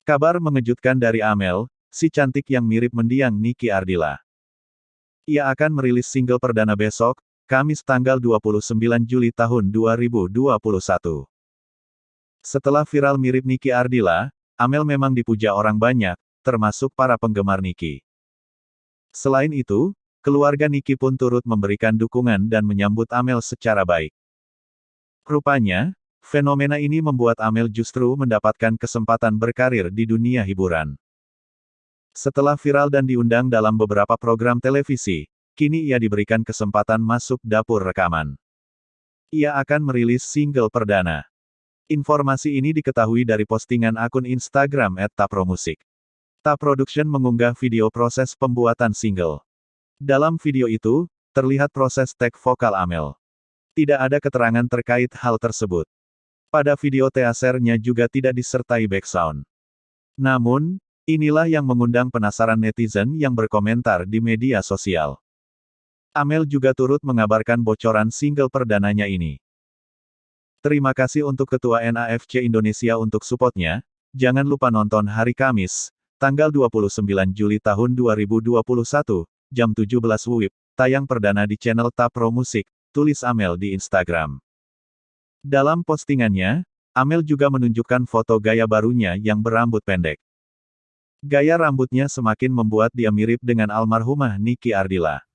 Kabar mengejutkan dari Amel, si cantik yang mirip mendiang Niki Ardilla. Ia akan merilis single perdana besok, Kamis tanggal 29 Juli tahun 2021. Setelah viral mirip Niki Ardilla, Amel memang dipuja orang banyak, termasuk para penggemar Niki. Selain itu, keluarga Niki pun turut memberikan dukungan dan menyambut Amel secara baik. Rupanya, fenomena ini membuat Amel justru mendapatkan kesempatan berkarir di dunia hiburan. Setelah viral dan diundang dalam beberapa program televisi, kini ia diberikan kesempatan masuk dapur rekaman. Ia akan merilis single perdana. Informasi ini diketahui dari postingan akun Instagram @tapromusik. Ta Production mengunggah video proses pembuatan single. Dalam video itu, terlihat proses tag vokal Amel. Tidak ada keterangan terkait hal tersebut. Pada video teasernya juga tidak disertai background. Namun, inilah yang mengundang penasaran netizen yang berkomentar di media sosial. Amel juga turut mengabarkan bocoran single perdananya ini. Terima kasih untuk Ketua NFC Indonesia untuk supportnya. Jangan lupa nonton hari Kamis, tanggal 29 Juli tahun 2021, jam 17 WIB, tayang perdana di channel Ta Pro-Musik, tulis Amel di Instagram. Dalam postingannya, Amel juga menunjukkan foto gaya barunya yang berambut pendek. Gaya rambutnya semakin membuat dia mirip dengan almarhumah Niki Ardilla.